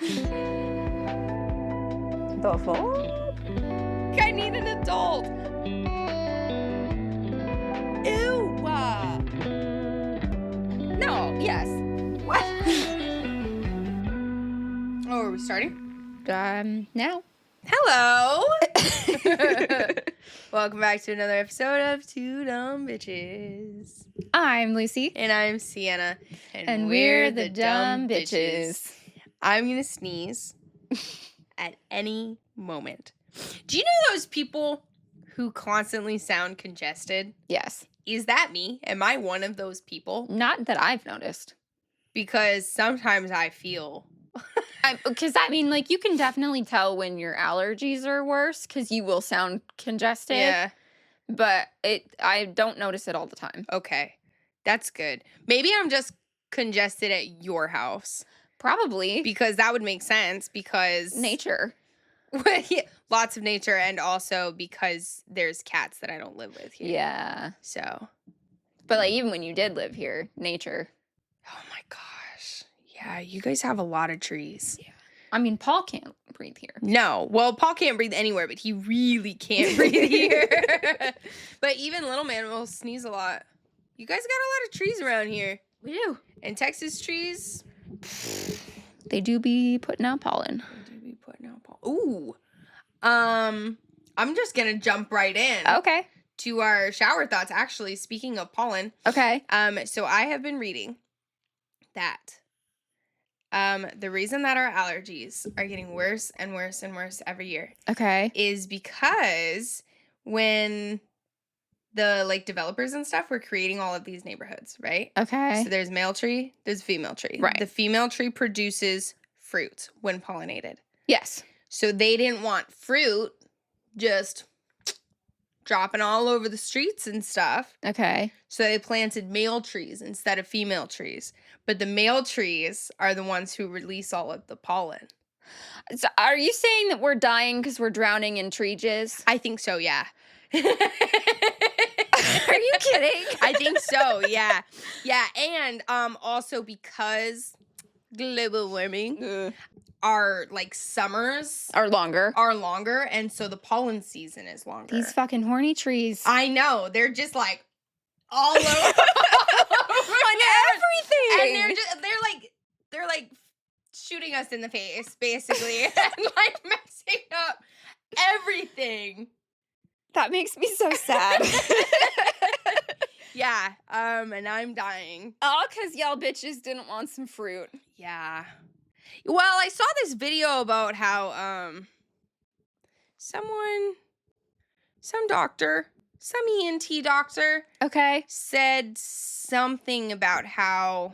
The fuck? I need an adult. Ew. No, yes. What? Oh, are we starting? Now. Hello. Welcome back to another episode of Two Dumb Bitches. I'm Lucy. And I'm Sienna. And we're the dumb bitches. I'm going to sneeze at any moment. Do you know those people who constantly sound congested? Yes. Is that me? Am I one of those people? Not that I've noticed. Because sometimes I feel... Because, you can definitely tell when your allergies are worse because you will sound congested. Yeah. But I don't notice it all the time. Okay. That's good. Maybe I'm just congested at your house. Probably. Because that would make sense because... Nature. Yeah, lots of nature, and also because there's cats that I don't live with here. Yeah. So. But, even when you did live here, nature. Oh, my gosh. Yeah, you guys have a lot of trees. Yeah. I mean, Paul can't breathe here. No. Well, Paul can't breathe anywhere, but he really can't breathe here. But even little man will sneeze a lot. You guys got a lot of trees around here. We do. And Texas trees. They do be putting out pollen. Ooh. I'm just going to jump right in. Okay. To our shower thoughts, actually, speaking of pollen. Okay. So I have been reading that the reason that our allergies are getting worse and worse and worse every year is because when the developers and stuff were creating all of these neighborhoods, right? Okay. So there's male tree, there's female tree. Right. The female tree produces fruit when pollinated. Yes. So they didn't want fruit just dropping all over the streets and stuff. Okay. So they planted male trees instead of female trees. But the male trees are the ones who release all of the pollen. So are you saying that we're dying because we're drowning in tree jizz? I think so, yeah. Are you kidding? I think so, yeah. Yeah, and also because global warming, our summers Are longer. And so the pollen season is longer. These fucking horny trees. I know, they're just all over On everything. and they're shooting us in the face basically and messing up everything. That makes me so sad. Yeah, and I'm dying. All because y'all bitches didn't want some fruit. Yeah. Well, I saw this video about how some doctor, some ENT doctor, Okay. said something about how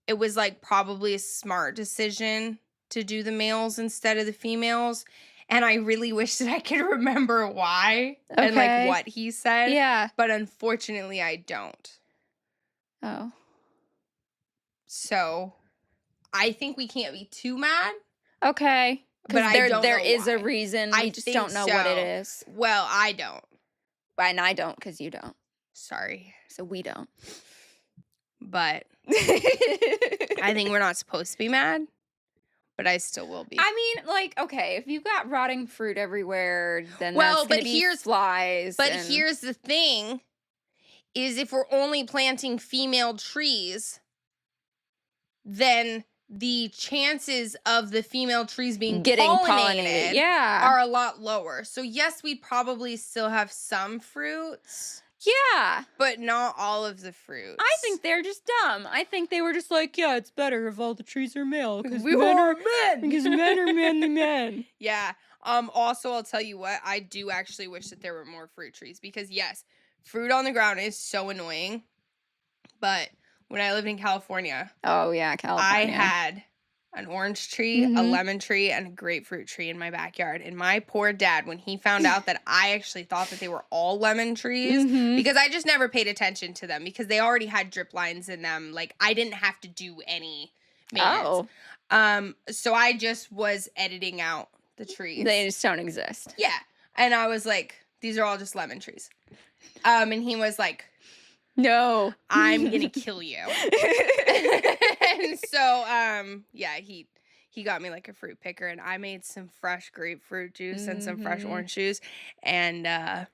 it was probably a smart decision to do the males instead of the females. And I really wish that I could remember why and what he said. Yeah. But unfortunately, I don't. Oh. So I think we can't be too mad. Okay. But I don't there know is why. a reason. I We just think don't know what it so. is. Well, I don't. And I don't because you don't. Sorry. So we don't. But I think we're not supposed to be mad. But I still will be. I mean, okay, if you've got rotting fruit everywhere, then Well, that's going but to be here's- flies. But and- here's the thing, is if we're only planting female trees, then the chances of the female trees being getting pollinated yeah. are a lot lower. So yes, we'd probably still have some fruits, Yeah. but not all of the fruits. I think they're just dumb. I think they were just yeah, it's better if all the trees are male because we are men. Because men are manly men. Yeah. Also, I'll tell you what, I do actually wish that there were more fruit trees because yes, fruit on the ground is so annoying. But when I lived in California, Oh yeah, California. I had an orange tree, a lemon tree, and a grapefruit tree in my backyard. And my poor dad, when he found out that I actually thought that they were all lemon trees, because I just never paid attention to them because they already had drip lines in them. I didn't have to do any maintenance. Oh. So I just was editing out the trees. They just don't exist. Yeah. And I was like, these are all just lemon trees. And he was like, No. I'm gonna kill you. And so, yeah, he he got me like a fruit picker, and I made some fresh grapefruit juice and some fresh Mhm. orange juice, and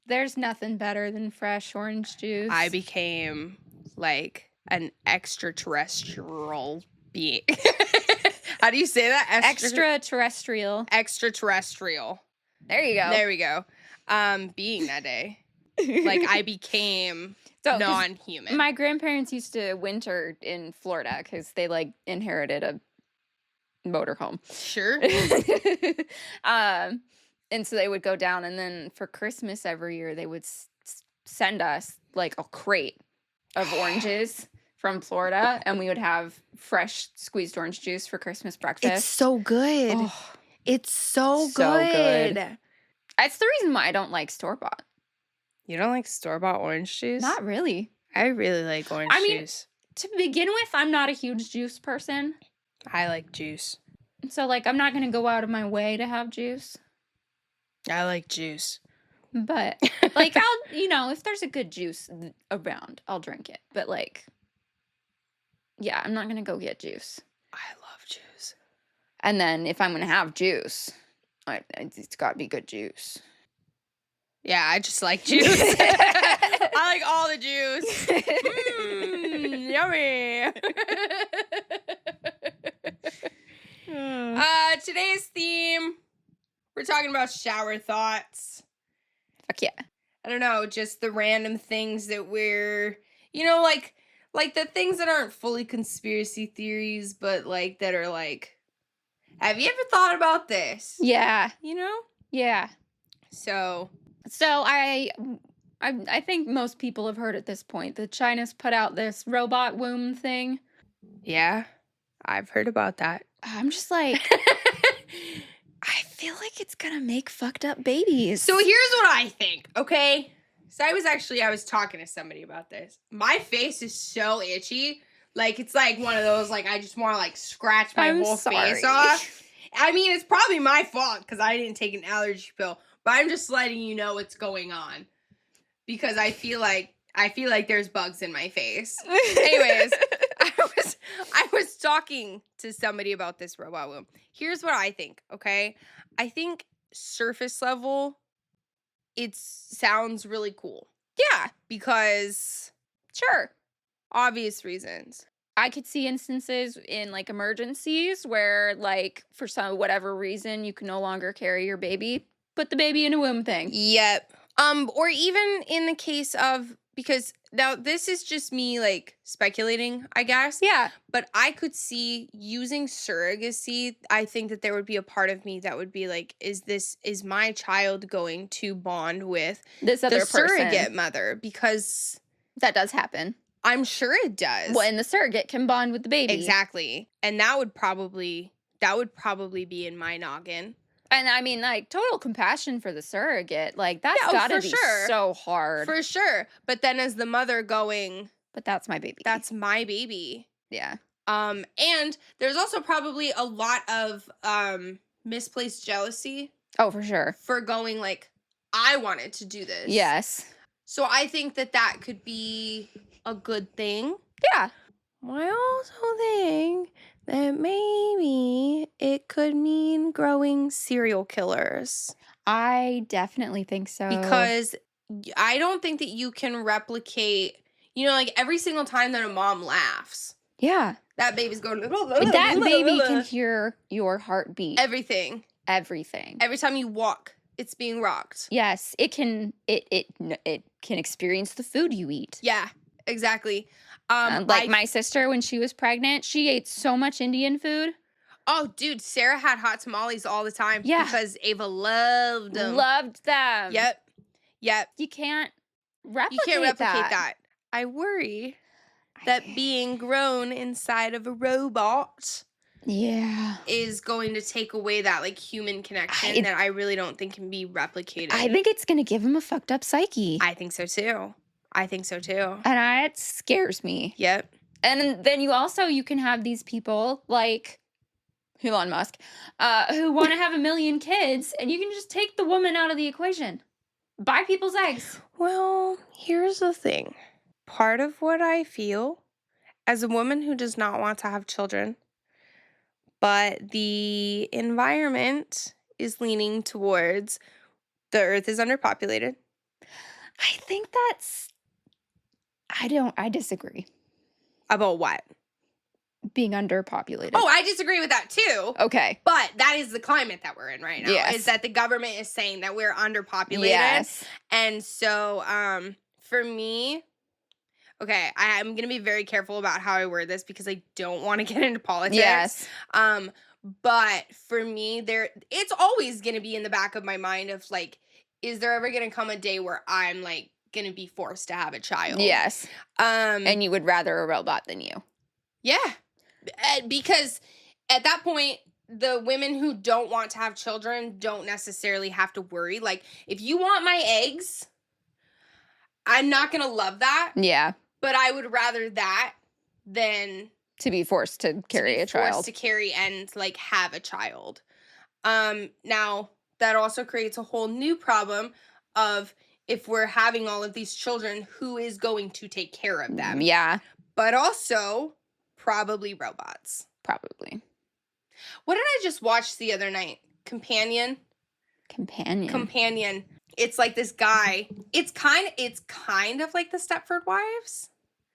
There's nothing better than fresh orange juice. I became like an extraterrestrial being. How do you say that? Extraterrestrial. Extraterrestrial. There you go. There we go. Being that day. Like, I became So, 'cause non-human. my grandparents used to winter in Florida because they like inherited a motorhome. Sure. And so they would go down, and then for Christmas every year they would send us like a crate of oranges from Florida, and we would have fresh squeezed orange juice for Christmas breakfast. It's so good. Oh, It's so so good. good. That's the reason why I don't like store-bought. You don't like store-bought orange juice? Not really. I really like orange juice. To begin with, I'm not a huge juice person. I like juice. So, like, I'm not going to go out of my way to have juice. I like juice. But, like, if there's a good juice around, I'll drink it. But, like, yeah, I'm not going to go get juice. I love juice. And then if I'm going to have juice, it's got to be good juice. Yeah, I just like juice. I like all the juice. Yummy. Today's theme, we're talking about shower thoughts. Fuck yeah. I don't know, just the random things that we're, like the things that aren't fully conspiracy theories, but like that are like, have you ever thought about this? Yeah. Yeah. So I think most people have heard at this point that China's put out this robot womb thing. Yeah, I've heard about that. I'm just like, I feel like it's gonna make fucked up babies. So here's what I think, okay? So I was talking to somebody about this. My face is so itchy. Like, it's like one of those, like, I just want to, like, scratch my whole face off. I mean, it's probably my fault because I didn't take an allergy pill. But I'm just letting you know what's going on. Because I feel like there's bugs in my face. Anyways, I was talking to somebody about this robot womb. Here's what I think, okay? I think surface level, it sounds really cool. Yeah. Because Sure. obvious reasons. I could see instances in like emergencies where like for whatever reason you can no longer carry your baby. Put the baby in a womb thing. Yep. Or even in the case of, because now this is just me like speculating, I guess. Yeah. But I could see using surrogacy. I think that there would be a part of me that would be like, is my child going to bond with This other the person. surrogate mother? Because That does happen. I'm sure it does. Well, and the surrogate can bond with the baby. Exactly. And that would probably be in my noggin. And I mean, like, total compassion for the surrogate. Like, that's gotta be so hard. For sure. But then as the mother going, but that's my baby. that's my baby. Yeah. And there's also probably a lot of misplaced jealousy Oh, for sure. for going like, I wanted to do this. Yes. So I think that could be a good thing. Yeah. I also think that maybe it could mean growing serial killers. I definitely think so. Because I don't think that you can replicate, like every single time that a mom laughs, yeah. that baby's going, that baby can hear your heartbeat. Everything. Every time you walk, it's being rocked. Yes, it can experience the food you eat. Yeah, exactly. Like my sister, when she was pregnant, she ate so much Indian food. Oh, dude, Sarah had hot tamales all the time. Yeah. Because Ava loved them. Loved them. Yep. You can't replicate that. I worry that being grown inside of a robot is going to take away that like human connection that I really don't think can be replicated. I think it's going to give him a fucked up psyche. I think so too. And it scares me. Yep. And then you can have these people like Elon Musk who want to have a million kids, and you can just take the woman out of the equation. Buy people's eggs. Well, here's the thing. Part of what I feel as a woman who does not want to have children, but the environment is leaning towards the earth is underpopulated. I think I disagree. About what? Being underpopulated. Oh, I disagree with that too. Okay. But that is the climate that we're in right now. Yes. Is that the government is saying that we're underpopulated. Yes. And so for me, okay, I'm going to be very careful about how I word this because I don't want to get into politics. Yes. But for me, it's always going to be in the back of my mind of like, is there ever going to come a day where I'm like going to be forced to have a child? Yes. And you would rather a robot than you. Yeah. Because at that point, the women who don't want to have children don't necessarily have to worry. Like, if you want my eggs, I'm not going to love that. Yeah. But I would rather that than to be forced to carry a child. Forced to carry and like have a child. Now that also creates a whole new problem of if we're having all of these children, who is going to take care of them? Yeah. But also probably robots. Probably. What did I just watch the other night? Companion. It's like this guy. It's kind of like the Stepford Wives.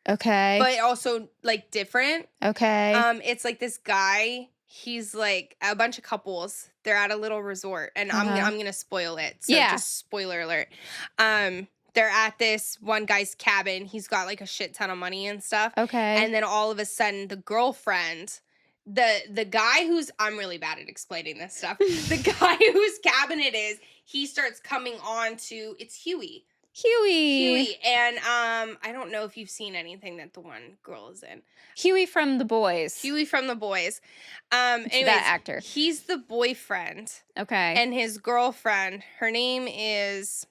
Okay. But also like different. Okay. It's like this guy. He's like a bunch of couples. They're at a little resort, and I'm gonna spoil it. So just spoiler alert. They're at this one guy's cabin. He's got like a shit ton of money and stuff. Okay. And then all of a sudden, the girlfriend, the guy who's, I'm really bad at explaining this stuff. The guy whose cabin it is, he starts coming on to, it's Huey. And I don't know if you've seen anything that the one girl is in. Huey from The Boys. Anyways, that actor. He's the boyfriend. Okay. And his girlfriend, her name is,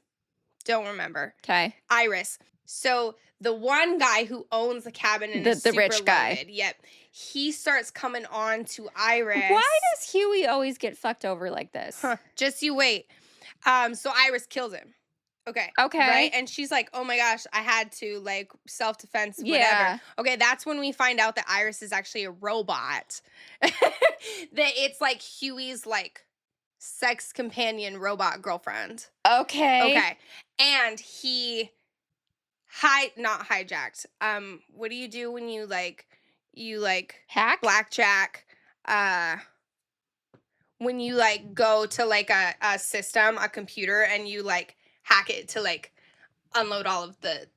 don't remember. Okay. Iris. So the one guy who owns the cabin and is the super rich guy. loaded, yep, he starts coming on to Iris. Why does Huey always get fucked over like this? Just you wait. So Iris kills him. Okay. Right? And she's like, oh my gosh, I had to, like, self-defense, whatever. Yeah. Okay, that's when we find out that Iris is actually a robot. That it's like Huey's, like, sex companion robot girlfriend. Okay. And he not hijacked. What do you do when you hack? Blackjack? When you like go to like a system, a computer, and you like hack it to like unload all of the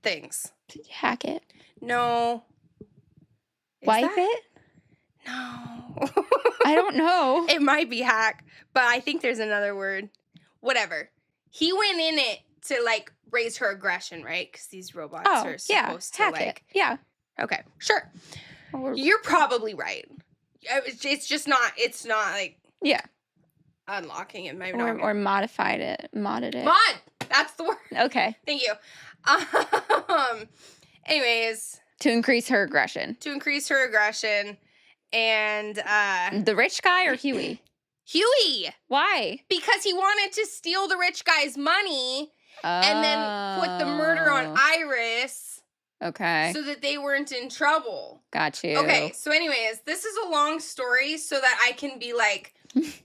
things. Did you hack it? No. Wipe it? No. I don't know. It might be hack, but I think there's another word. Whatever. He went in it to like raise her aggression, right? Because these robots are supposed to hack like. it. Yeah. Okay. Sure. You're probably right. It's just not. It's not like. Yeah. Unlocking it, maybe or modified it. Modded it. Mod. That's the word. Okay. Thank you. Anyways. To increase her aggression. And the rich guy or Huey? Huey. Why? Because he wanted to steal the rich guy's money and then put the murder on Iris. Okay. So that they weren't in trouble. Got you. Okay, so anyways, this is a long story so that I can be like,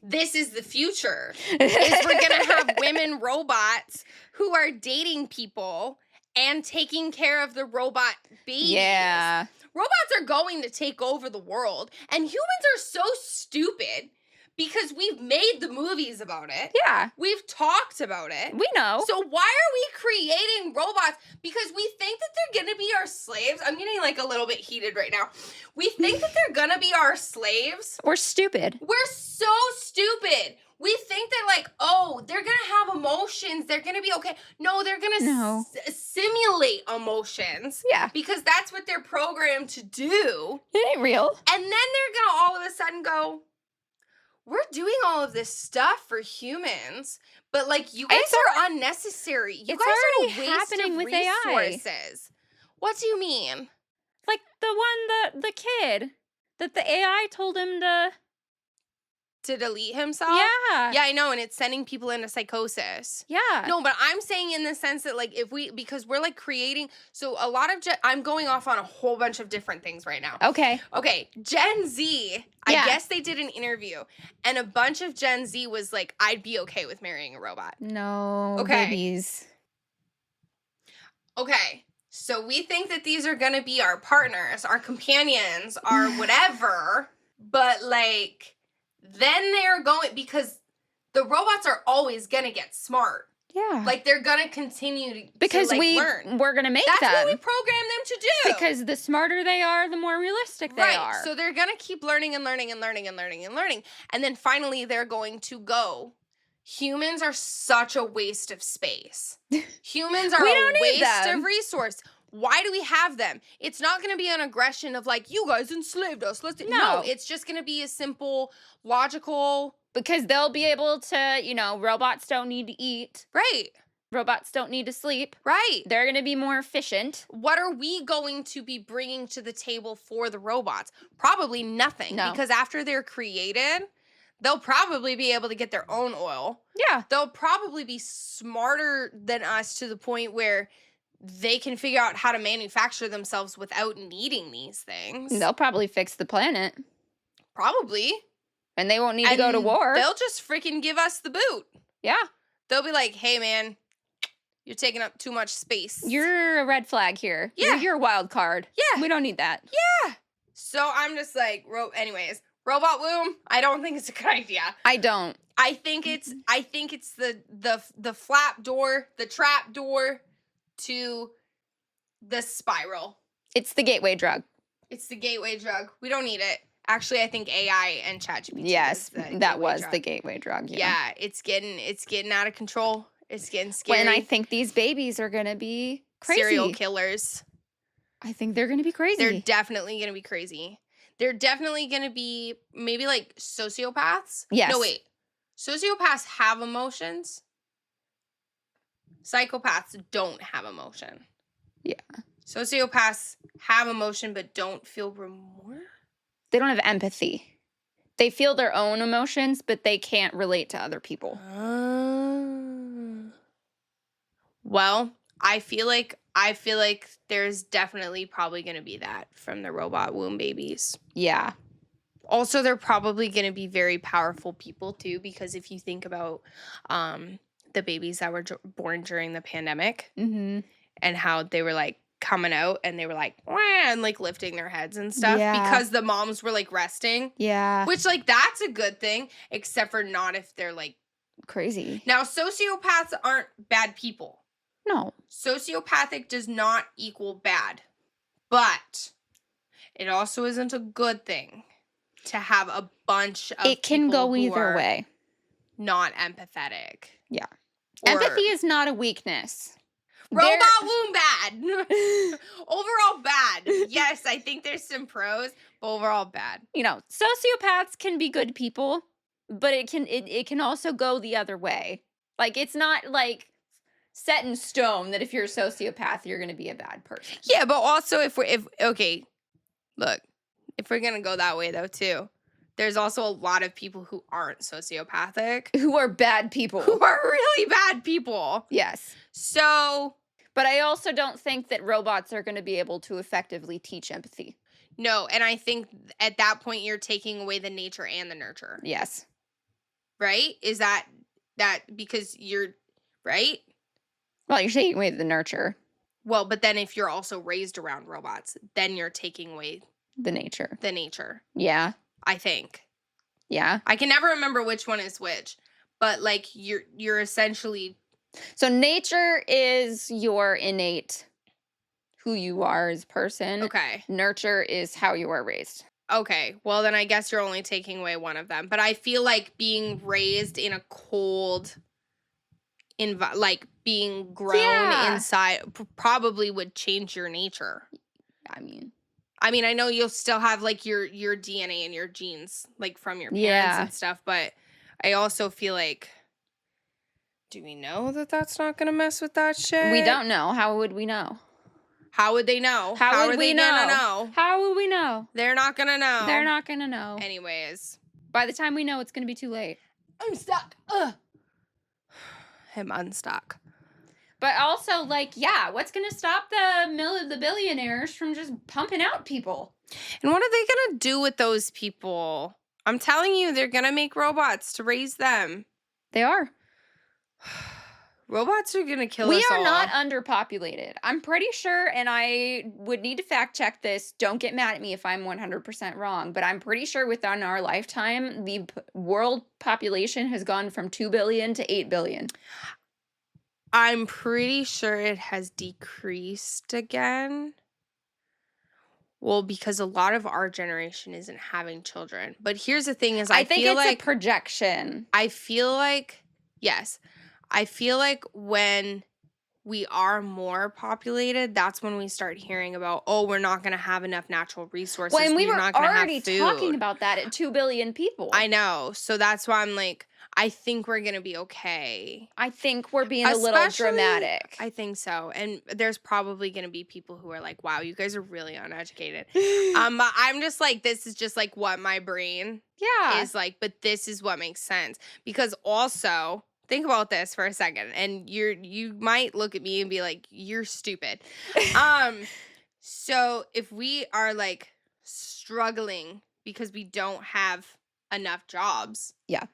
this is the future. Is we're gonna have women robots who are dating people and taking care of the robot babies. Yeah. Robots are going to take over the world, and humans are so stupid because we've made the movies about it. Yeah. We've talked about it. We know. So why are we creating robots? Because we think that they're going to be our slaves. I'm getting like a little bit heated right now. We think that they're going to be our slaves. We're stupid. We're so stupid. We think that like, oh, they're going to have emotions. They're going to be okay. No, they're going to simulate emotions. Yeah. Because that's what they're programmed to do. It ain't real. And then they're going to all of a sudden go, we're doing all of this stuff for humans, but like you guys are unnecessary. You guys are a waste of resources. What do you mean? Like the kid that the AI told him to to delete himself. Yeah. Yeah, I know, and it's sending people into psychosis. Yeah. No, but I'm saying in the sense that, like, because we're, like, creating, so a lot of, I'm going off on a whole bunch of different things right now. Okay. Okay, Gen Z, Yeah. I guess they did an interview, and a bunch of Gen Z was like, I'd be okay with marrying a robot. No, Okay. babies. Okay, so we think that these are gonna be our partners, our companions, our whatever, but, like, then they're going, because the robots are always gonna get smart. Yeah. Like, they're gonna continue to, because learn. we're gonna make That's them. what we program them to do. Because the smarter they are, the more realistic they are. So they're gonna keep learning and learning and learning and learning and learning. And then finally they're going to go, humans are such a waste of space. Humans are a waste of resource. Why do we have them? It's not going to be an aggression of, like, you guys enslaved us. No, it's just going to be a simple, logical. Because they'll be able to, robots don't need to eat. Right. Robots don't need to sleep. Right. They're going to be more efficient. What are we going to be bringing to the table for the robots? Probably nothing. No. Because after they're created, they'll probably be able to get their own oil. Yeah. They'll probably be smarter than us to the point where they can figure out how to manufacture themselves without needing these things. They'll probably fix the planet. Probably. And they won't need to go to war. They'll just freaking give us the boot. Yeah. They'll be like, hey, man, you're taking up too much space. You're a red flag here. Yeah. You're a wild card. Yeah. We don't need that. Yeah. So I'm just like, anyways, robot womb, I don't think it's a good idea. I don't. I think it's the flap door, the trap door to the spiral. It's the gateway drug. It's the gateway drug. We don't need it. Actually, I think AI and ChatGPT. Yes, that was the gateway drug. Yeah, it's getting out of control. It's getting scary. And I think these babies are gonna be crazy. Serial killers. I think they're gonna be crazy. They're definitely gonna be crazy. They're definitely gonna be maybe like sociopaths. Yes. No, wait. Sociopaths have emotions. Psychopaths don't have emotion. Yeah. Sociopaths have emotion but don't feel remorse. They don't have empathy. They feel their own emotions, but they can't relate to other people. Well, I feel like there's definitely probably going to be that from the robot womb babies. Yeah. Also, they're probably going to be very powerful people too, because if you think about the babies that were born during the pandemic and how they were like coming out and they were like, wah, and like lifting their heads and stuff because the moms were like resting. Yeah. Which, like, that's a good thing, except for not if they're like crazy. Now, sociopaths aren't bad people. No. Sociopathic does not equal bad, but it also isn't a good thing to have a bunch of It can go either way. Not empathetic. Yeah. Empathy is not a weakness. Robot womb bad. Overall bad. Yes, I think there's some pros, but overall bad. Sociopaths can be good people, but it can also go the other way. Like, it's not like set in stone that if you're a sociopath, you're going to be a bad person. Yeah, but also if we're going to go that way though too, there's also a lot of people who aren't sociopathic. Who are bad people. Who are really bad people. Yes. So. But I also don't think that robots are going to be able to effectively teach empathy. No, and I think at that point you're taking away the nature and the nurture. Yes. Right? Is that because you're, right? Well, you're taking away the nurture. Well, but then if you're also raised around robots, then you're taking away the nature. The nature. Yeah. I think. Yeah. I can never remember which one is which, but like you're essentially. So nature is your innate who you are as a person. Okay. Nurture is how you are raised. Okay. Well, then I guess you're only taking away one of them. But I feel like being raised in a cold like being grown inside probably would change your nature. I mean, I know you'll still have like your DNA and your genes like from your parents and stuff, but I also feel like, do we know that that's not going to mess with that shit? We don't know. How would we know? How would they know? How would are they we know? Gonna know? How would we know? They're not going to know. They're not going to know. Anyways, By the time we know, it's going to be too late. I'm stuck. Ugh. I'm unstuck. But also, like, yeah, what's going to stop the billionaires from just pumping out people? And what are they going to do with those people? I'm telling you, they're going to make robots to raise them. They are. Robots are going to kill us all. We are not underpopulated. I'm pretty sure, and I would need to fact check this. Don't get mad at me if I'm 100% wrong, but I'm pretty sure within our lifetime, the world population has gone from 2 billion to 8 billion. I'm pretty sure it has decreased again. Well, because a lot of our generation isn't having children. But here's the thing is I think feel it's like a projection. I feel like, yes, I feel like when we are more populated, that's when we start hearing about, oh, we're not going to have enough natural resources. Well, and we were not gonna already have food. talking about that at 2 billion people. I know. So that's why I'm like, I think we're going to be okay. I think we're being a little dramatic. I think so. And there's probably going to be people who are like, wow, you guys are really uneducated. I'm just like, this is just like what my brain is like, but this is what makes sense. Because also, think about this for a second, and you might look at me and be like, you're stupid. So if we are like struggling because we don't have enough jobs. Yeah.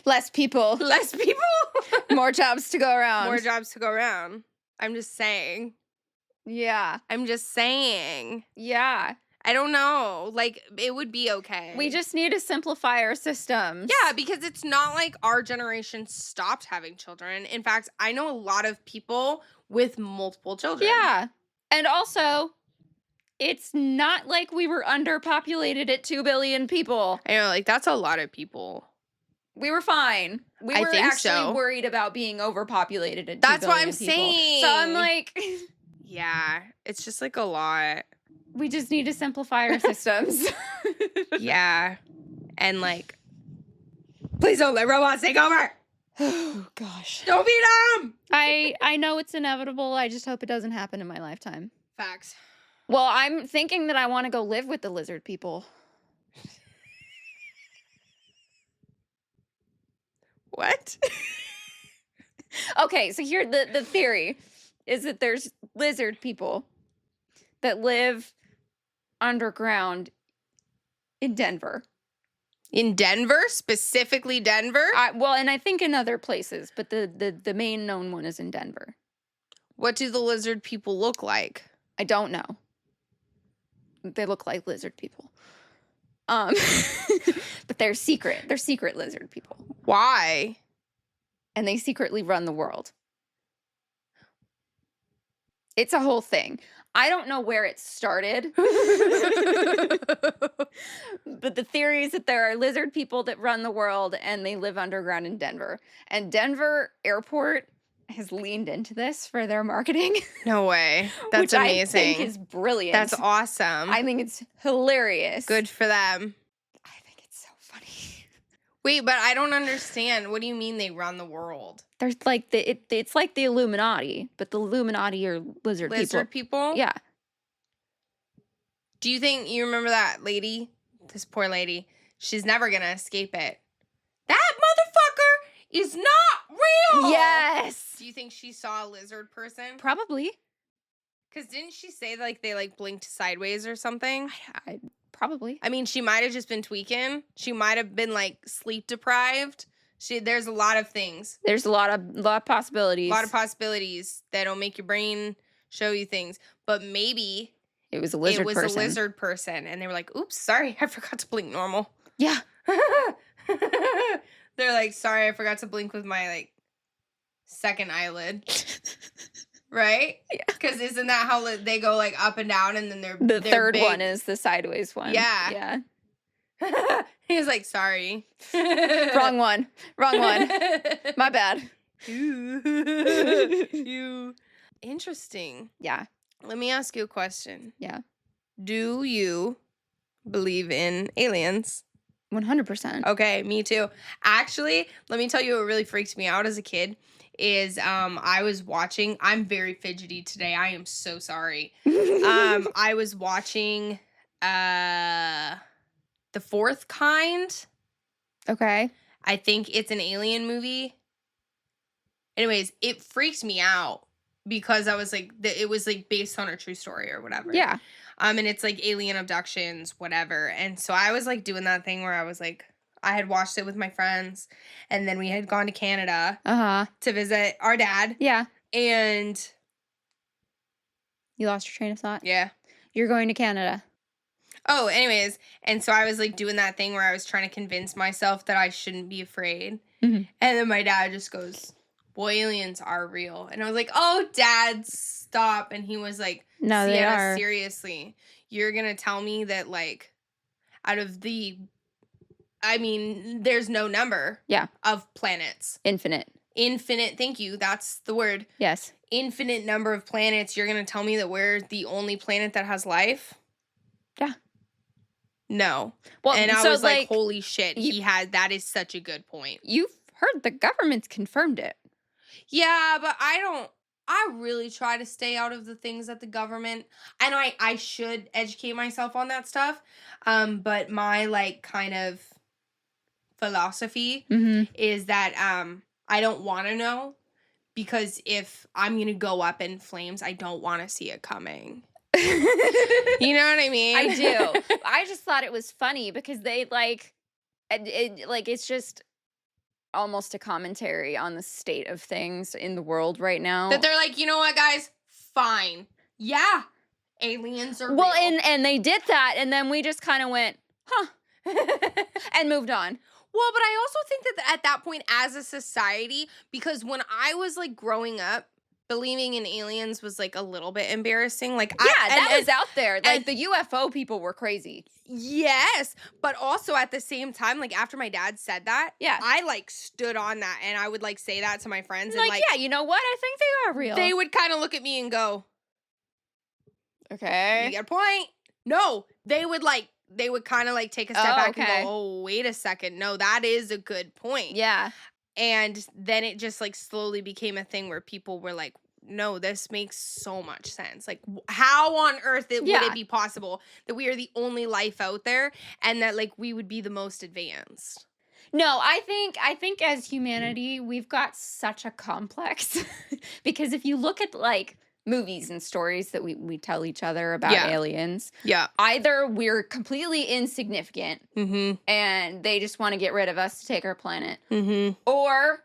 Less people. More jobs to go around. I'm just saying. Yeah. Yeah. I don't know. Like, it would be okay. We just need to simplify our systems. Yeah, because it's not like our generation stopped having children. In fact, I know a lot of people with multiple children. Yeah. And also, it's not like we were underpopulated at 2 billion people. I know, like, that's a lot of people. We were fine. We were actually worried about being overpopulated at 2 billion people. That's what I'm saying. So I'm like... Yeah, it's just like a lot. We just need to simplify our systems. Yeah. And like, please don't let robots take over. Oh, gosh. Don't be dumb. I know it's inevitable. I just hope it doesn't happen in my lifetime. Facts. Well, I'm thinking that I want to go live with the lizard people. What? Okay, so here the theory is that there's lizard people that live underground in Denver. In Denver? Specifically Denver? Well, and I think in other places, but the main known one is in Denver. What do the lizard people look like? I don't know. They look like lizard people. But they're secret. They're secret lizard people. Why? And they secretly run the world. It's a whole thing. I don't know where it started. But the theory is that there are lizard people that run the world and they live underground in Denver. And Denver Airport has leaned into this for their marketing. No way. That's which amazing. I think is brilliant. That's awesome. I think it's hilarious. Good for them. I think it's so funny. Wait, but I don't understand. What do you mean they run the world? There's like it's like the Illuminati, but the Illuminati are lizard people. Lizard people? Yeah. Do you think you remember that lady? This poor lady. She's never gonna escape it. That motherfucker is not real. Yes. Do you think she saw a lizard person? Probably. Because didn't she say like they like blinked sideways or something? Probably. I mean, she might have just been tweaking. She might have been like sleep deprived. There's a lot of things. There's a lot of possibilities. A lot of possibilities that'll make your brain show you things. But maybe it was a lizard person. It was a lizard person. And they were like, oops, sorry, I forgot to blink normal. Yeah. They're like, sorry, I forgot to blink with my like second eyelid. Right? Yeah. Because isn't that how they go like up and down and then the they're third big? one is the sideways one. Yeah. Yeah. He was like, sorry. Wrong one. My bad. You. Interesting. Yeah. Let me ask you a question. Yeah. Do you believe in aliens? 100%. Okay, me too. Actually, let me tell you what really freaked me out as a kid is I was watching, I'm very fidgety today. I am so sorry. I was watching the The Fourth Kind. Okay. I think it's an alien movie. Anyways, it freaked me out because I was like, it was like based on a true story or whatever. Yeah. And it's like alien abductions, whatever. And so I was like doing that thing where I was like, I had watched it with my friends, and then we had gone to Canada to visit our dad. Yeah. And you lost your train of thought. Yeah. You're going to Canada. Oh, anyways, and so I was like doing that thing where I was trying to convince myself that I shouldn't be afraid. Mm-hmm. And then my dad just goes, "Well, aliens are real." And I was like, "Oh, Dad, stop." And he was like, "No, they Sienna, are. Seriously, you're going to tell me that, like, out of the, I mean, there's no number of planets. Infinite, thank you. That's the word. Yes. Infinite number of planets. You're going to tell me that we're the only planet that has life?" Yeah. No. Well, and I was like, holy shit, that is such a good point. You've heard the government's confirmed it. Yeah, but I really try to stay out of the things that the government, and I should educate myself on that stuff. But my like kind of philosophy is that I don't want to know, because if I'm going to go up in flames, I don't want to see it coming. You know what I mean? I do. I just thought it was funny because they it's just almost a commentary on the state of things in the world right now. That they're like, you know what, guys? Fine. Yeah. Aliens are well, real. and they did that, and then we just kind of went, huh, and moved on. Well, but I also think that at that point as a society, because when I was like growing up, believing in aliens was like a little bit embarrassing. Like, that was out there. Like, the UFO people were crazy. Yes, but also at the same time, like after my dad said that, I like stood on that, and I would like say that to my friends, and like, yeah, you know what? I think they are real. They would kind of look at me and go, "Okay, you get a point." No, they would kind of like take a step back and go, "Oh, wait a second. No, that is a good point." Yeah. And then it just like slowly became a thing where people were like, "No, this makes so much sense. Like, how on earth would it be possible that we are the only life out there, and that like we would be the most advanced?" No, I think as humanity, we've got such a complex because if you look at like movies and stories that we tell each other about aliens, either we're completely insignificant and they just want to get rid of us to take our planet, or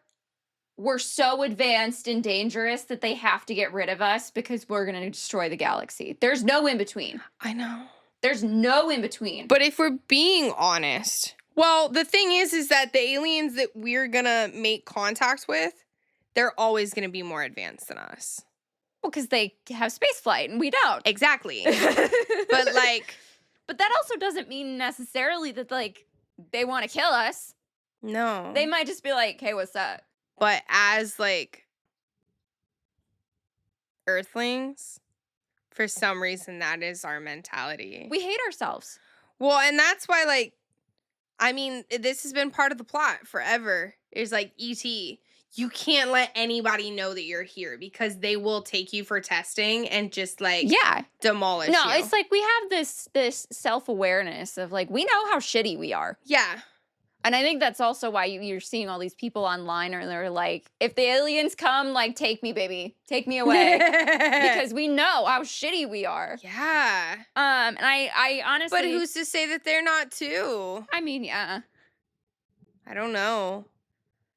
we're so advanced and dangerous that they have to get rid of us because we're going to destroy the galaxy. There's no in between. I know. There's no in between. But if we're being honest, well, the thing is that the aliens that we're going to make contact with, they're always going to be more advanced than us. Well, because they have space flight and we don't. Exactly. But like, but that also doesn't mean necessarily that like they want to kill us. No. They might just be like, "Hey, what's up?" But as like Earthlings, for some reason that is our mentality. We hate ourselves. Well, and that's why, like, I mean, this has been part of the plot forever. It's like E.T. You can't let anybody know that you're here because they will take you for testing and just like demolish you. No, it's like we have this self-awareness of like, we know how shitty we are. Yeah. And I think that's also why you're seeing all these people online, or they're like, if the aliens come, like, take me, baby. Take me away. Because we know how shitty we are. Yeah. And I honestly... But who's to say that they're not too? I mean, yeah. I don't know.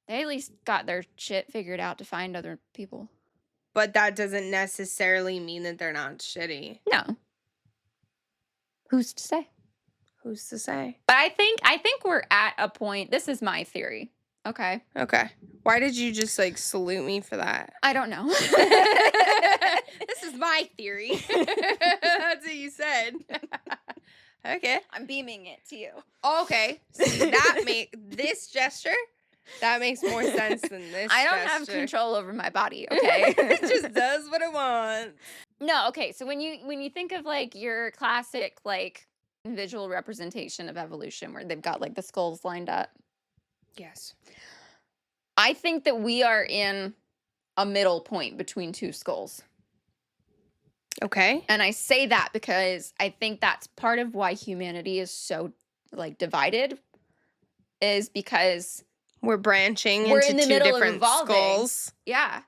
They at least got their shit figured out to find other people. But that doesn't necessarily mean that they're not shitty. No. Who's to say? Who's to say? But I think we're at a point. This is my theory. Okay. Okay. Why did you just like salute me for that? I don't know. This is my theory. That's what you said. Okay. I'm beaming it to you. Okay. See, that this gesture, that makes more sense than this. I don't have control over my body, okay? It just does what it wants. No, okay. So when you think of like your classic like visual representation of evolution where they've got like the skulls lined up. Yes. I think that we are in a middle point between two skulls. Okay. And I say that because I think that's part of why humanity is so like divided is because We're branching we're into in the two middle of different evolving. skulls. Yeah.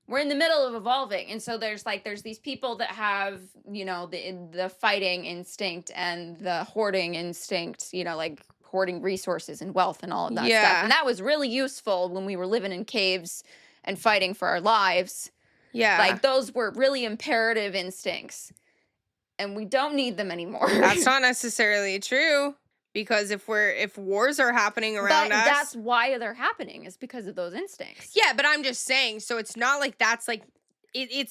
We're in the middle of evolving. And so there's these people that have, the fighting instinct and the hoarding instinct, like hoarding resources and wealth and all of that stuff. Yeah. And that was really useful when we were living in caves and fighting for our lives. Yeah. Like those were really imperative instincts. And we don't need them anymore. That's not necessarily true. Because if wars are happening around us, that's why they're happening, is because of those instincts. Yeah, but I'm just saying, so it's not like that's like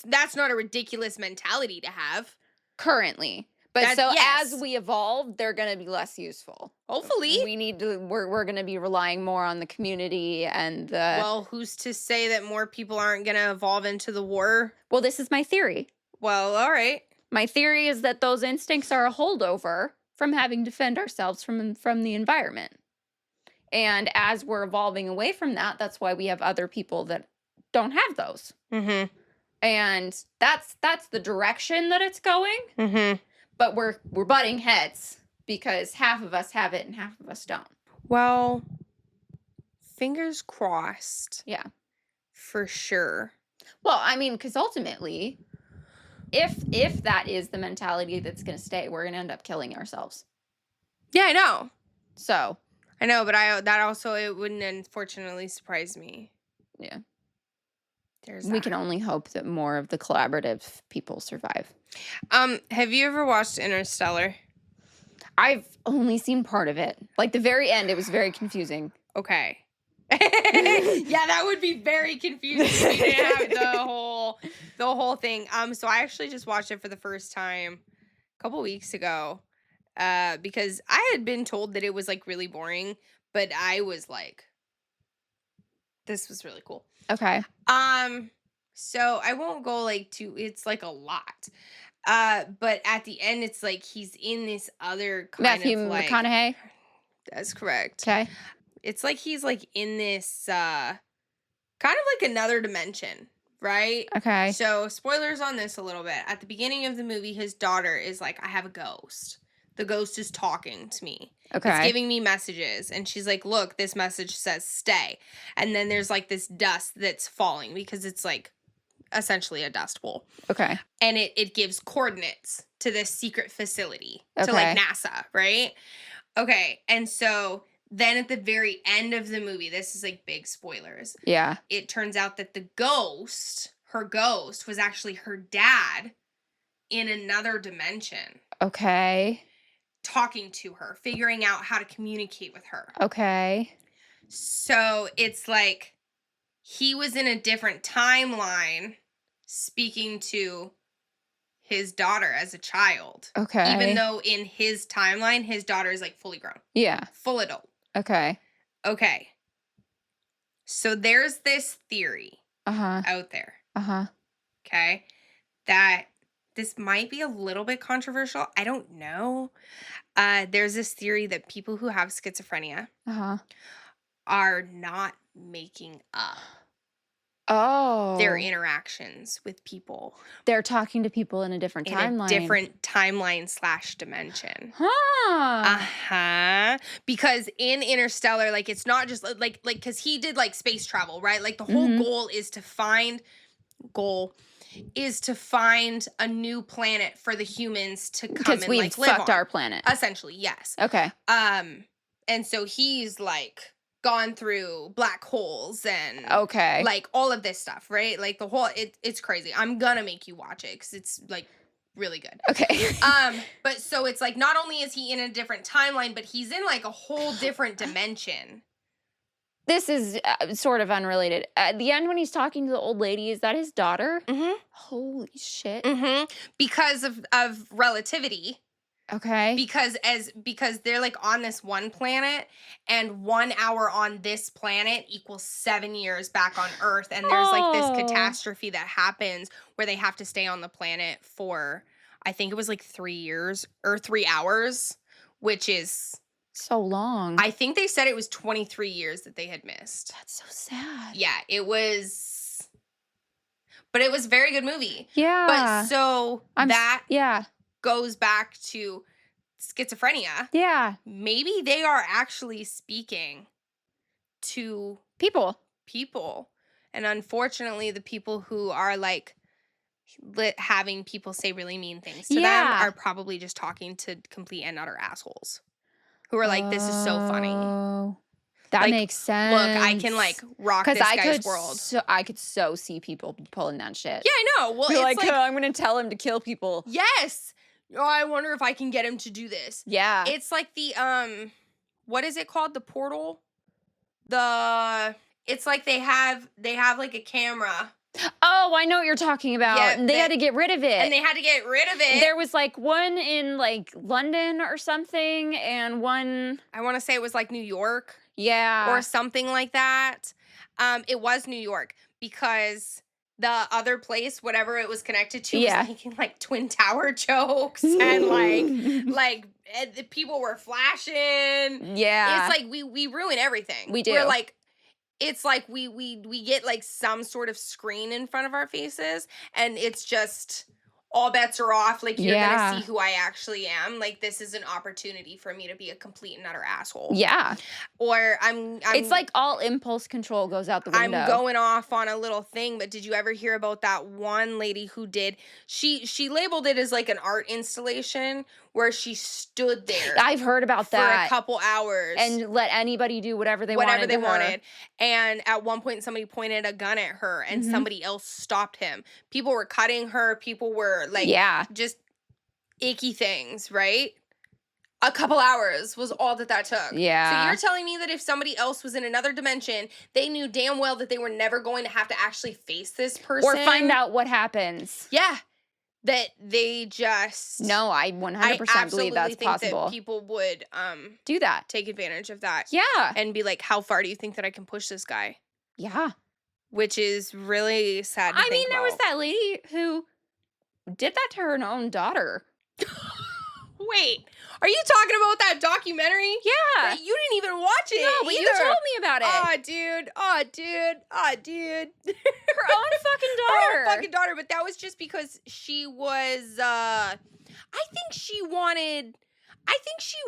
that's not a ridiculous mentality to have Currently. But as we evolve, they're going to be less useful. Hopefully. We're going to be relying more on the community and the... Well, who's to say that more people aren't going to evolve into the war? Well, this is my theory. Well, all right. My theory is that those instincts are a holdover from having to defend ourselves from the environment. And as we're evolving away from that, that's why we have other people that don't have those. Mm-hmm. And that's the direction that it's going. Mm-hmm. But we're butting heads because half of us have it and half of us don't. Well, fingers crossed. Yeah. For sure. Well, I mean, because ultimately, if that is the mentality that's going to stay, we're going to end up killing ourselves. Yeah, I know. So. I know, but it wouldn't unfortunately surprise me. Yeah. We can only hope that more of the collaborative people survive. Have you ever watched Interstellar? I've only seen part of it. Like the very end, it was very confusing. Okay. Yeah, that would be very confusing if you didn't have the whole thing. So I actually just watched it for the first time a couple weeks ago. Because I had been told that it was like really boring, but I was like, this was really cool. Okay. So I won't go it's like a lot. But at the end it's like he's in this other kind Matthew of like McConaughey. That's correct. Okay. It's like he's like in this kind of like another dimension, right? Okay. So spoilers on this a little bit. At the beginning of the movie, his daughter is like, I have a ghost. The ghost is talking to me. Okay. It's giving me messages. And she's like, look, this message says stay. And then there's like this dust that's falling because it's like essentially a dust bowl. Okay. And it gives coordinates to this secret facility to like NASA, right? Okay. And so then at the very end of the movie, this is like big spoilers. Yeah. It turns out that her ghost was actually her dad in another dimension. Okay. Talking to her, figuring out how to communicate with her. Okay. So it's like he was in a different timeline speaking to his daughter as a child. Okay. Even though in his timeline, his daughter is like fully grown. Yeah. Full adult. Okay. Okay. So there's this theory out there. Okay. That this might be a little bit controversial. I don't know. There's this theory that people who have schizophrenia are not making up their interactions with people. They're talking to people in a different timeline. A different timeline / dimension. Huh. Because in Interstellar, like it's not just like because he did like space travel, right? Like the whole goal is to find a new planet for the humans to come and we've like live fucked on. our planet. Essentially, yes. Okay. And so he's like gone through black holes and like all of this stuff, right? Like the whole it's crazy. I'm gonna make you watch it because it's like really good. Okay. But so it's like not only is he in a different timeline, but he's in like a whole different dimension. This is sort of unrelated. At the end when he's talking to the old lady, is that his daughter? Mm-hmm. Holy shit. Mm-hmm. Because of relativity. Okay. Because they're like on this one planet and 1 hour on this planet equals 7 years back on Earth. And there's like this catastrophe that happens where they have to stay on the planet for, I think it was like 3 years or 3 hours, which is so long. I think they said it was 23 years that they had missed. That's so sad. Yeah, it was, but it was a very good movie. Yeah. But so goes back to schizophrenia. Yeah. Maybe they are actually speaking to People. And unfortunately, the people who are like having people say really mean things to them Yeah. are probably just talking to complete and utter assholes who are like, this is so funny. Oh, that Like, makes sense. Look, I can like rock this guy's world. I could so see people pulling that shit. Yeah, I know. Well, Be it's like, like, I'm gonna tell him to kill people. yes. Oh, I wonder if I can get him to do this. Yeah. It's like the what is it called? The portal? It's like they have like a camera. Oh, I know what you're talking about. Yeah, and they had to get rid of it. And they had to get rid of it. There was like one in like London or something, and one, I want to say it was like New York. Yeah. Or something like that. It was New York because the other place, whatever it was connected to, was making like Twin Tower jokes and like the people were flashing. Yeah. It's like we ruin everything. We do. We're like, it's like we get like some sort of screen in front of our faces, and it's just all bets are off. Like, you're gonna see who I actually am. Like, this is an opportunity for me to be a complete and utter asshole. Yeah. Or it's like all impulse control goes out the window. I'm going off on a little thing, but did you ever hear about that one lady who did, she labeled it as like an art installation where she stood there. I've heard about that. For a couple hours. And let anybody do whatever they wanted. And at one point somebody pointed a gun at her and somebody else stopped him. People were cutting her. People were like, just icky things, right? A couple hours was all that took. Yeah. So you're telling me that if somebody else was in another dimension, they knew damn well that they were never going to have to actually face this person? Or find out what happens. Yeah. That they just... No, I 100% believe that's possible. That people would do that. Take advantage of that. Yeah. And be like, how far do you think that I can push this guy? Yeah. Which is really sad to think there was that lady who did that to her own daughter. Wait, are you talking about that documentary? Yeah. You didn't even watch it. No, but you told me about it. Oh, dude. Her own fucking daughter. Her own fucking daughter, but that was just because she was, I think she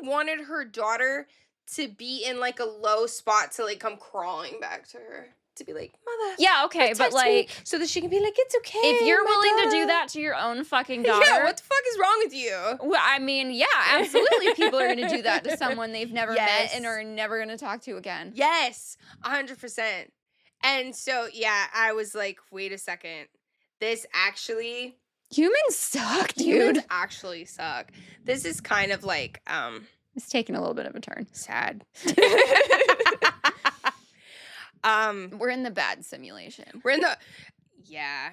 wanted her daughter to be in like a low spot to like come crawling back to her. To be like, mother. Yeah, okay, but like, so that she can be like, it's okay. If you're willing to do that to your own fucking daughter. Yeah, what the fuck is wrong with you? Well, I mean, yeah, absolutely. People are going to do that to someone they've never met and are never going to talk to again. Yes, 100%. And so, yeah, I was like, wait a second. This actually... Humans suck, dude. Humans actually suck. This is kind of like... It's taking a little bit of a turn. Sad. We're in the bad simulation. Yeah.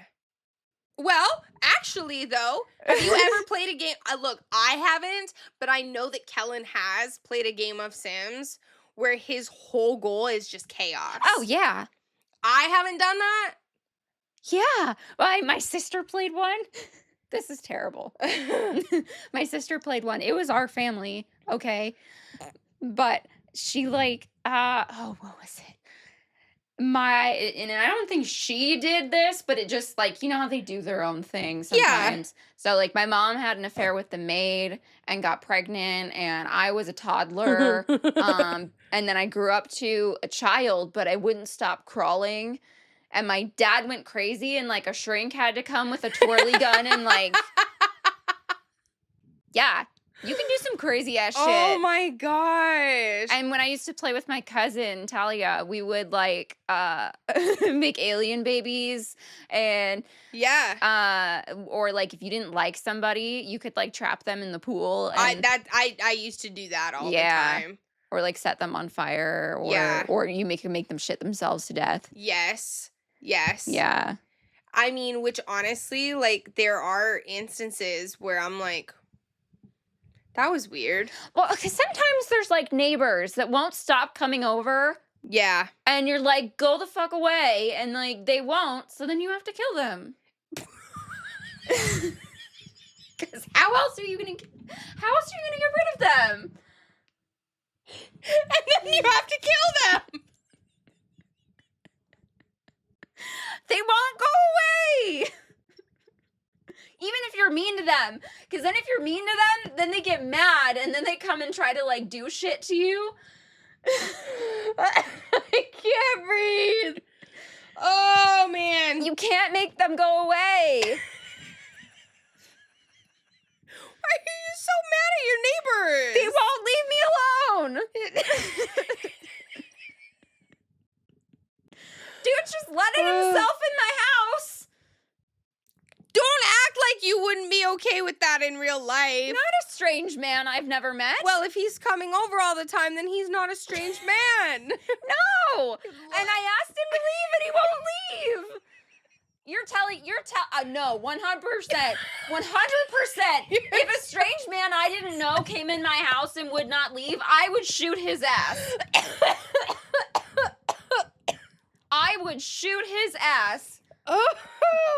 Well, actually, though, have you ever played a game? Look, I haven't, but I know that Kellen has played a game of Sims where his whole goal is just chaos. Oh, yeah. I haven't done that. Yeah. Well, my sister played one. This is terrible. My sister played one. It was our family, okay? But she like, what was it? And I don't think she did this, but it just like, you know how they do their own thing sometimes. Yeah. So like my mom had an affair with the maid and got pregnant, and I was a toddler. And then I grew up to a child, but I wouldn't stop crawling. And my dad went crazy, and like a shrink had to come with a twirly gun and like, yeah. You can do some crazy ass shit. Oh my gosh. And when I used to play with my cousin Talia, we would like make alien babies, and or like if you didn't like somebody, you could like trap them in the pool. And I used to do that all the time. Or like set them on fire, or you make them shit themselves to death. Yes. Yes. Yeah. I mean, which honestly, like there are instances where I'm like, that was weird. Well, because sometimes there's like neighbors that won't stop coming over. Yeah. And you're like, go the fuck away. And like, they won't. So then you have to kill them. Because how else are you going to get rid of them? And then you have to kill them. They won't go away. Even if you're mean to them, them. Because then if you're mean to them, then they get mad, and then they come and try to, like, do shit to you. I can't breathe. Oh, man. You can't make them go away. Why are you so mad at your neighbors? They won't leave me alone. Dude's just letting himself in my house. Don't act like you wouldn't be okay with that in real life. Not a strange man I've never met. Well, if he's coming over all the time, then he's not a strange man. No. And I asked him to leave, and he won't leave. No, 100%. 100%. If a strange man I didn't know came in my house and would not leave, I would shoot his ass. I would shoot his ass. Oh.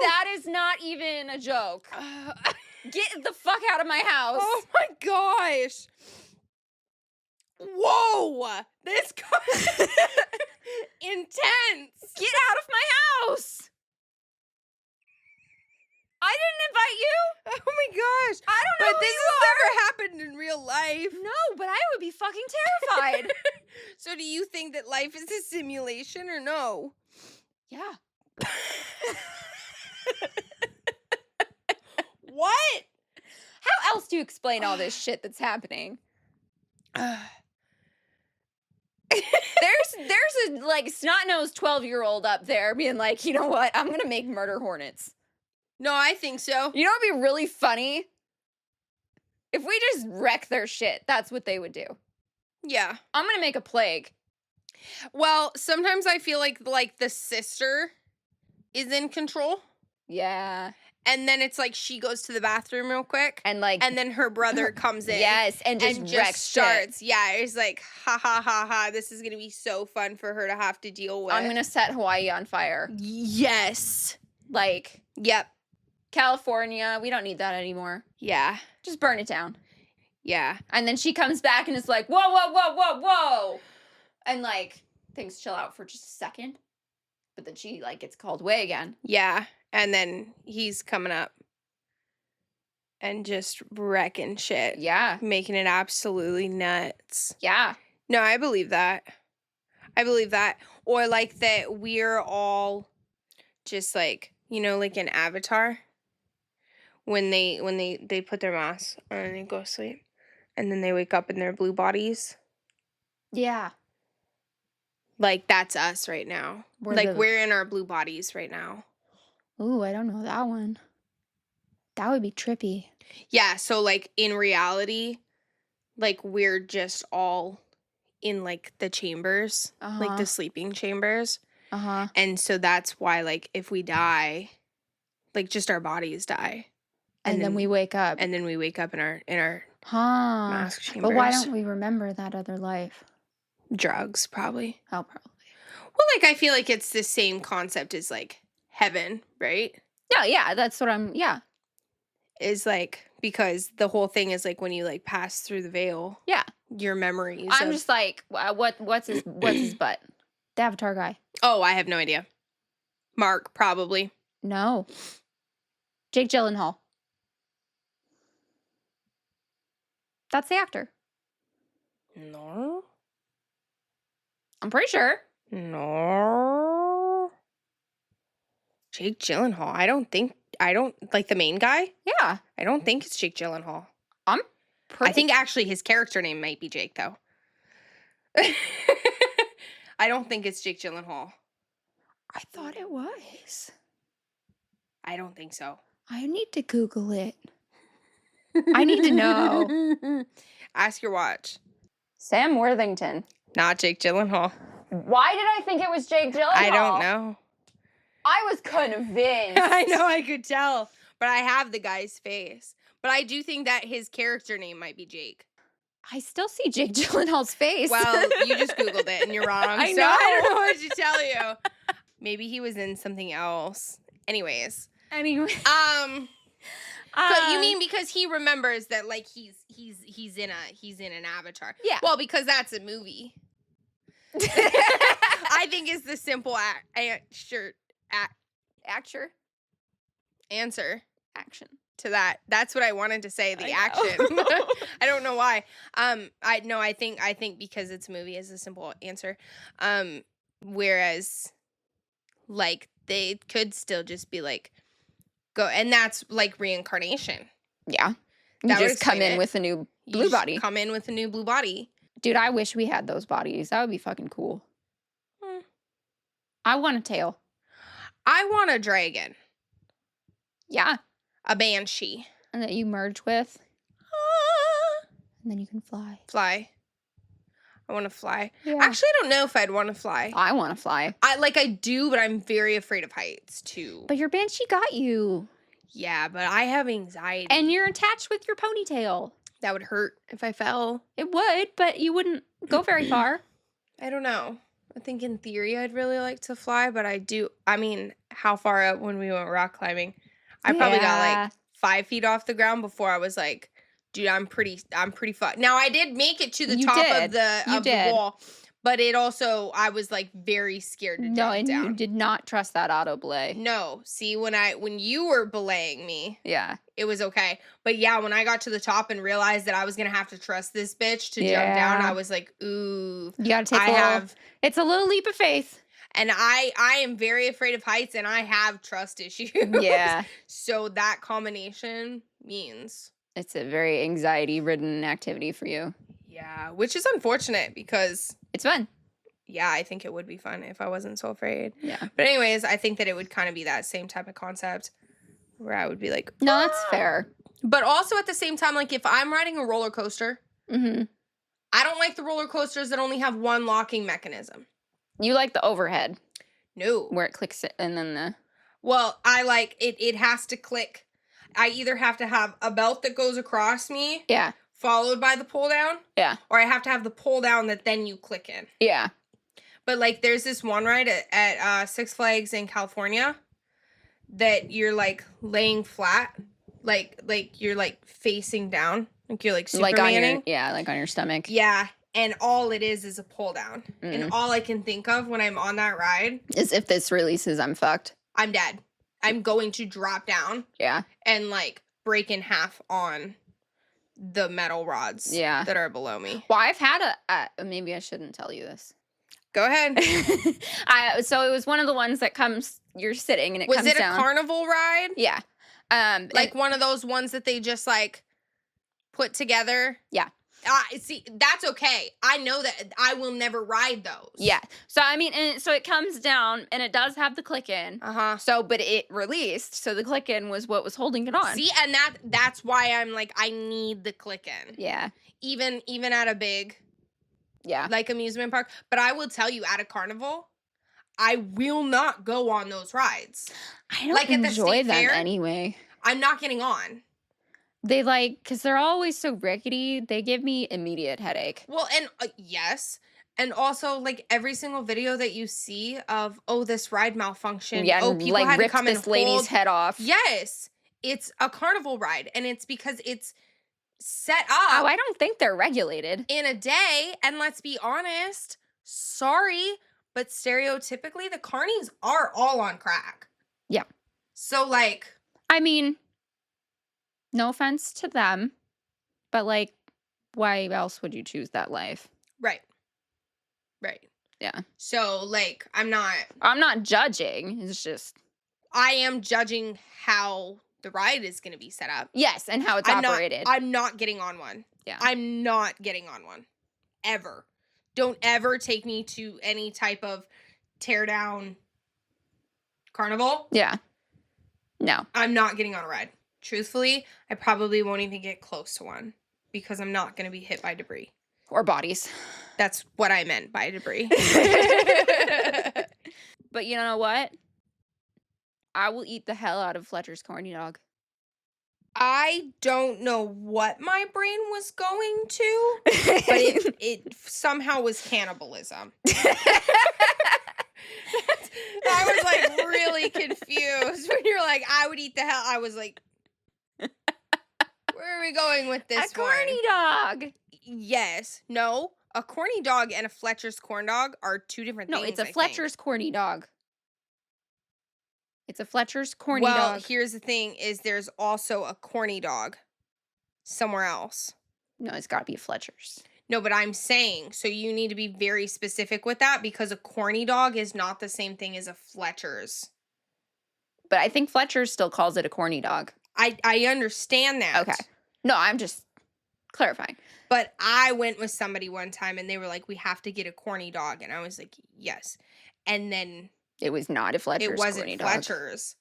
That is not even a joke. Get the fuck out of my house. Oh my gosh. Whoa. This got intense. Get out of my house. I didn't invite you. Oh my gosh. I don't know But this has never happened in real life. No, but I would be fucking terrified. So do you think that life is a simulation or no? Yeah. What? How else do you explain all this shit that's happening? There's a like snot-nosed 12-year-old up there being like, you know what? I'm gonna make murder hornets. No, I think so. You know what'd be really funny? If we just wreck their shit, that's what they would do. Yeah. I'm gonna make a plague. Well, sometimes I feel like the sister is in control. Yeah. And then it's like she goes to the bathroom real quick. And like And then her brother comes in. yes, and just wrecks starts. shit. Yeah, it's like, ha ha ha ha. This is gonna be so fun for her to have to deal with. I'm gonna set Hawaii on fire. Yes. Like, Yep. California, we don't need that anymore. Yeah. Just burn it down. Yeah. And then she comes back and is like, whoa, whoa, whoa, whoa, whoa. And like, things chill out for just a second. But then she like gets called away again. Yeah. And then he's coming up and just wrecking shit. Yeah. Making it absolutely nuts. Yeah. No, I believe that. I believe that. Or like that we're all just like, you know, like in Avatar. When they put their masks on and they go to sleep. And then they wake up in their blue bodies. Yeah. Like that's us right now. We're in our blue bodies right now. Ooh, I don't know that one. That would be trippy. Yeah, so like in reality, like we're just all in like the chambers, like the sleeping chambers. Uh-huh. And so that's why like if we die, like just our bodies die. And then we wake up. And then we wake up in our mask chambers. But why don't we remember that other life? Drugs, probably. Oh, probably. Well, like I feel like it's the same concept as like heaven, right? No, yeah, that's what yeah. Is like because the whole thing is like when you like pass through the veil. Yeah. Your memories. I'm just like, what's his butt? The Avatar guy. Oh, I have no idea. Mark, probably. No. Jake Gyllenhaal. That's the actor. No. I'm pretty sure. No. Jake Gyllenhaal. I don't like the main guy. Yeah. I don't think it's Jake Gyllenhaal. I think actually his character name might be Jake though. I don't think it's Jake Gyllenhaal. I thought it was. I don't think so. I need to Google it. I need to know. Ask your watch. Sam Worthington. Not Jake Gyllenhaal. Why did I think it was Jake Gyllenhaal? I don't know. I was convinced. I know, I could tell. But I have the guy's face. But I do think that his character name might be Jake. I still see Jake Gyllenhaal's face. Well, you just Googled it and you're wrong. I so know. I don't know what to tell you. Maybe he was in something else. Anyways. Anyway. But you mean because he remembers that like he's in an Avatar. Yeah. Well, because that's a movie. I think is the simple answer Actor. answer Action. to that. That's what I wanted to say, the I action. know. I don't know why. I think because it's a movie is a simple answer. Whereas like they could still just be like go, and that's like reincarnation. Yeah. You That would just come explain in it. with a new You blue just body. come in with a new blue body. Dude, I wish we had those bodies. That would be fucking cool. Hmm. I want a tail. I want a dragon, Yeah. a banshee. And that you merge with, Ah, and then you can fly. fly. I want to fly. Yeah. Actually, I don't know if I'd want to fly. I want to fly. I do, but I'm very afraid of heights too. But your banshee got you. Yeah, but I have anxiety. And you're attached with your ponytail. That would hurt if I fell. It would, but you wouldn't go very far. I don't know. I think in theory I'd really like to fly, but I mean, how far up when we went rock climbing? I probably got Yeah. like 5 feet off the ground before I was like, dude, I'm pretty far. Now I did make it to the You top did. of the You did. wall, but it also I was like very scared to No, jump and down. you did not trust that auto belay. No, see when you were belaying me, Yeah. it was okay. But yeah, when I got to the top and realized that I was gonna have to trust this bitch to jump down, Yeah. I was like, ooh, You gotta take I a little. have, It's a little leap of faith. and I am very afraid of heights, and I have trust issues. Yeah. So that combination means, It's a very anxiety-ridden activity for you. yeah, which is unfortunate because, It's fun. yeah, I think it would be fun if I wasn't so afraid. Yeah. But anyways, I think that it would kind of be that same type of concept where I would be like, No, that's "Ah." fair. But also at the same time, like if I'm riding a roller coaster, Mm-hmm. I don't like the roller coasters that only have one locking mechanism. You like the overhead No. where it clicks it and then the. Well, I like it has to click. I either have to have a belt that goes across me, Yeah. followed by the pull down, Yeah. or I have to have the pull down that then you click in. Yeah. But like there's this one ride at Six Flags in California that you're like laying flat, like you're like facing down, like you're like Like on your Supermaning. like on your stomach. Yeah, and all it is a pull down. Mm. And all I can think of when I'm on that ride, As if this releases, I'm fucked. I'm dead. I'm going to drop down Yeah. and like break in half on the metal rods Yeah. that are below me. Well, I've had maybe I shouldn't tell you this. Go ahead. So it was one of the ones that comes. You're sitting and it Was comes it a down. carnival ride? Yeah. Like one of those ones that they just like put together? Yeah. See, that's okay. I know that I will never ride those. Yeah. So I mean, and so it comes down and it does have the click in. Uh-huh. So, but it released. So the click in was what was holding it on. See, and that's why I'm like, I need the click in. Yeah. Even at a big Yeah. like amusement park. But I will tell you, at a carnival, I will not go on those rides. I don't like at the enjoy state them fair? anyway. I'm not getting on. They because they're always so rickety. They give me immediate headache. Well, and yes. And also, like, every single video that you see of, oh, this ride malfunctioned. Yeah, Oh, and people like had to ripped come and this lady's hold. head off. Yes. It's a carnival ride. And it's because it's set Oh, up I don't think they're regulated. in a day. And let's be honest, sorry, but stereotypically, the carnies are all on crack. Yeah. So, like, I mean, no offense to them, but like, why else would you choose that life? right. Right. Yeah. So, like, I'm not judging. It's just I am judging how the ride is going to be set up. yes, and how it's I'm operated. I'm not getting on one. Yeah. I'm not getting on one. Ever. Don't ever take me to any type of tear down carnival. Yeah. No. I'm not getting on a ride. Truthfully, I probably won't even get close to one because I'm not going to be hit by debris. Or bodies. That's what I meant by debris. But you know what? I will eat the hell out of Fletcher's corny dog. I don't know what my brain was going to, but it somehow was cannibalism. I was like really confused when you're like, I would eat the hell. I was like, where are we going with this A corny one? dog. Yes. No. A corny dog and a Fletcher's corn dog are two different No, things. it's a I think. Fletcher's corny dog. It's a Fletcher's corny Well, dog. here's the thing: is there's also a corny dog somewhere else. No, it's got to be a Fletcher's. No, but I'm saying, so you need to be very specific with that because a corny dog is not the same thing as a Fletcher's. But I think Fletcher's still calls it a corny dog. I understand that. Okay. No, I'm just clarifying. But I went with somebody one time and they were like, we have to get a corny dog. And I was like, yes. And then It was not a Fletcher's it wasn't corny dog. Fletcher's.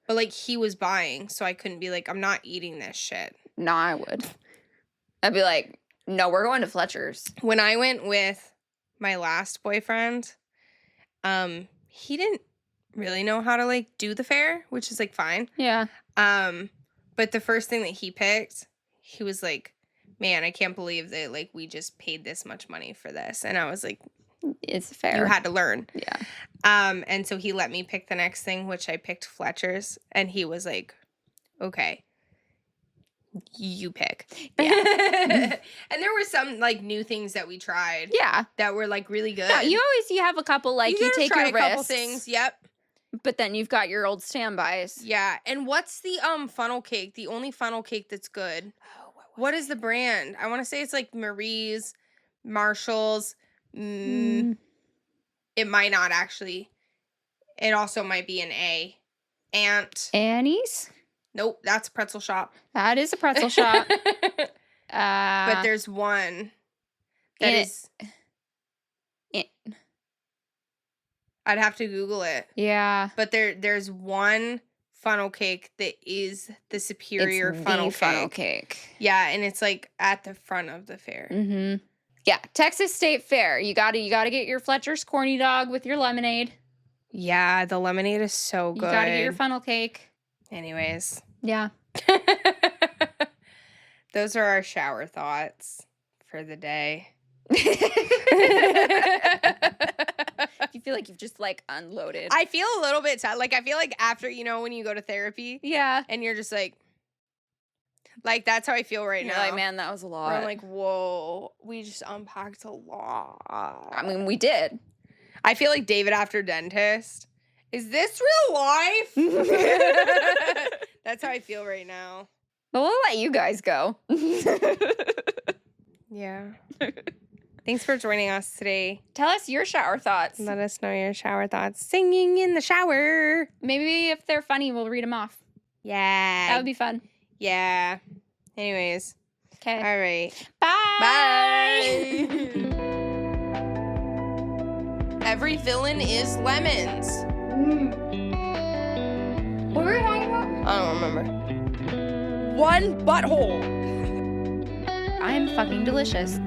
But like he was buying, so I couldn't be like, I'm not eating this shit. No, I would. I'd be like, no, we're going to Fletcher's. When I went with my last boyfriend, he didn't really know how to like do the fair, which is like fine. Yeah. But the first thing that he picked, he was like, man, I can't believe that like we just paid this much money for this. And I was like, It's fair. you had to learn. Yeah. And so he let me pick the next thing, which I picked Fletcher's, and he was like, okay, you pick. Yeah. And there were some like new things that we tried Yeah. that were like really good. Yeah, you have a couple, like, you gotta take try your a couple risks, things. Yep. but then you've got your old standbys. Yeah. And what's the funnel cake? The only funnel cake that's good. Oh, What is the brand? I want to say it's like Marie's, Marshall's. It might not actually. It also might be an A. Annie's? Nope, that's pretzel shop. That is a pretzel shop. But there's one that it- is. I'd have to Google it. Yeah. But there's one funnel cake that is the superior It's funnel the cake. funnel cake. Yeah, and it's like at the front of the fair. Mm-hmm. Yeah, Texas State Fair. You gotta get your Fletcher's corny dog with your lemonade. Yeah, the lemonade is so good. You gotta get your funnel cake. Anyways. Yeah. Those are our shower thoughts for the day. You feel like you've just like unloaded. I feel a little bit sad. Like I feel like after, when you go to therapy Yeah. and you're just like that's how I feel right You're now. like, man, that was a lot. Where I'm like, whoa, we just unpacked a lot. I mean, we did. I feel like David after dentist. Is this real life? That's how I feel right now. But we'll let you guys go. Yeah. Thanks for joining us today. Tell us your shower thoughts. Let us know your shower thoughts. Singing in the shower. Maybe if they're funny, we'll read them off. Yeah. That would be fun. Yeah. Anyways. Okay. All right. Bye. Bye. Every villain is lemons. What were we talking about? I don't remember. One butthole. I'm fucking delicious.